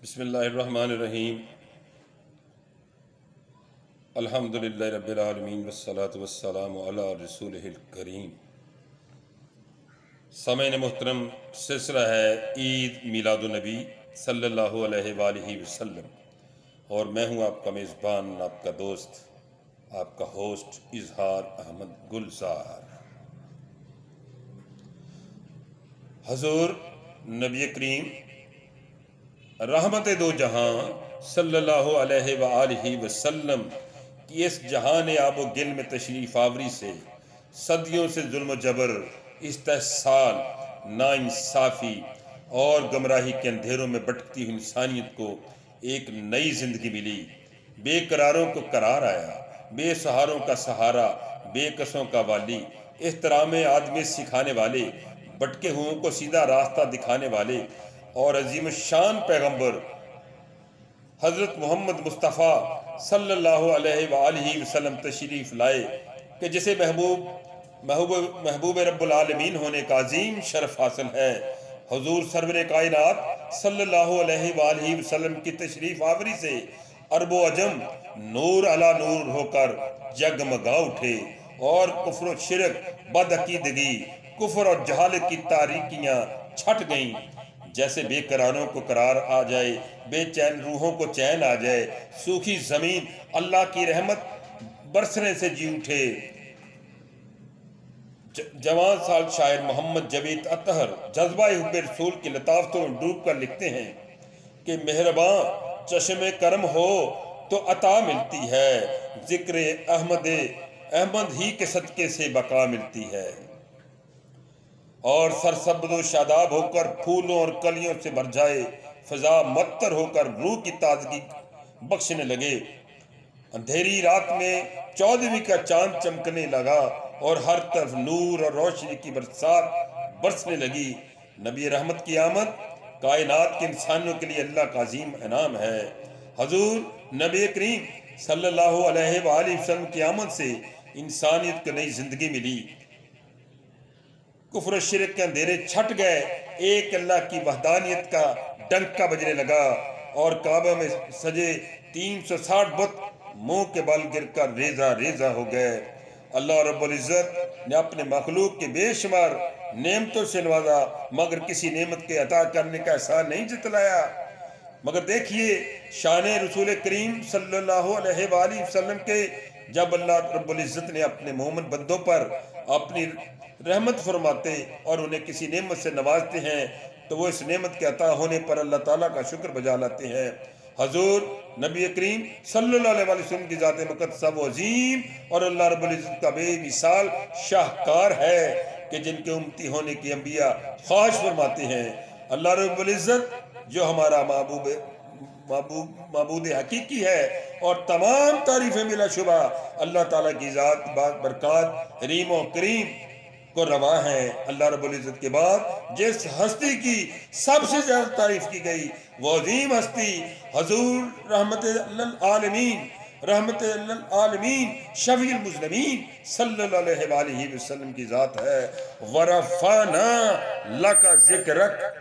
بسم اللہ الرحمن الرحیم الحمدللہ رب العالمین والصلاة والسلام علی رسولہ الکریم۔ سامعین محترم، سلسلہ ہے عید میلاد النبی صلی اللہ علیہ وآلہ وسلم، اور میں ہوں آپ کا میزبان، آپ کا دوست، آپ کا ہوسٹ اظہار احمد گلزار۔ حضور نبی کریم رحمت دو جہاں صلی اللہ علیہ وآلہ وسلم کی اس جہان آب و گل میں تشریف آوری سے صدیوں سے ظلم و جبر، استحصال، ناانصافی اور گمراہی کے اندھیروں میں بھٹکتی ہوئی انسانیت کو ایک نئی زندگی ملی۔ بے قراروں کو قرار آیا، بے سہاروں کا سہارا، بے کسوں کا والی، احترام آدمی سکھانے والے، بھٹکے ہوئوں کو سیدھا راستہ دکھانے والے اور عظیم الشان پیغمبر حضرت محمد مصطفیٰ صلی اللہ علیہ وآلہ وسلم تشریف لائے کہ جسے محبوب رب العالمین ہونے کا عظیم شرف حاصل ہے۔ حضور سرور کائنات صلی اللہ علیہ وآلہ وسلم کی تشریف آوری سے عرب و عجم نور علی نور ہو کر جگمگا اٹھے، اور کفر و شرک، بدعقیدگی، کفر اور جہالت کی تاریکیاں چھٹ گئیں۔ جیسے بے قراروں کو قرار آ جائے، بے چین روحوں کو چین آ جائے، سوکھی زمین اللہ کی رحمت برسنے سے جی اٹھے۔ جوان سال شاعر محمد جاوید اطہر جذبہ حب رسول کی لطافتوں میں ڈوب کر لکھتے ہیں کہ مہرباں چشم کرم ہو تو عطا ملتی ہے، ذکر احمد ہی کے صدقے سے بقا ملتی ہے۔ اور سرسبز و شاداب ہو کر پھولوں اور کلیوں سے بھر جائے، فضا معطر ہو کر روح کی تازگی بخشنے لگے۔ اندھیری رات میں 14ویں کا چاند چمکنے لگا اور ہر طرف نور اور روشنی کی برسات برسنے لگی۔ نبی رحمت کی آمد کائنات کے انسانوں کے لیے اللہ کا عظیم انعام ہے۔ حضور نبی کریم صلی اللہ علیہ وآلہ وسلم کی آمد سے انسانیت کو نئی زندگی ملی، کفر و شرک کے اندھیرے چھٹ گئے، ایک اللہ کی وحدانیت کا ڈنکا بجنے لگا، اور کعبہ میں سجے 360 بت منہ کے بل گر کر ریزہ ریزہ ہو گئے۔ اللہ رب العزت نے اپنے مخلوق کے بے شمار نعمتوں سے نوازا، مگر کسی نعمت کے عطا کرنے کا احسان نہیں جتلایا۔ مگر دیکھیے شان رسول کریم صلی اللہ علیہ وآلہ وسلم کے، جب اللہ رب العزت نے اپنے مومن بندوں پر اپنی رحمت فرماتے اور انہیں کسی نعمت سے نوازتے ہیں تو وہ اس نعمت کے عطا ہونے پر اللہ تعالیٰ کا شکر بجا لاتے ہیں۔ حضور نبی کریم صلی اللہ علیہ وسلم کی ذات مقدسہ وہ عظیم اور اللہ رب العزت کا بے مثال شاہکار ہے کہ جن کے امتی ہونے کی انبیاء خواہش فرماتے ہیں۔ اللہ رب العزت جو ہمارا معبود حقیقی ہے اور تمام تعریفیں بلا شبہ اللہ تعالیٰ کی ذات برکات حلیم و کریم کو رواں ہیں۔ اللہ رب العزت کے بعد جس ہستی کی سب سے زیادہ تعریف کی گئی وہ عظیم ہستی حضور رحمت للعالمین شفیع المذنبین صلی اللہ علیہ وآلہ وسلم کی ذات ہے۔ وَرَفَعْنَا لَكَ ذِكْرَكَ۔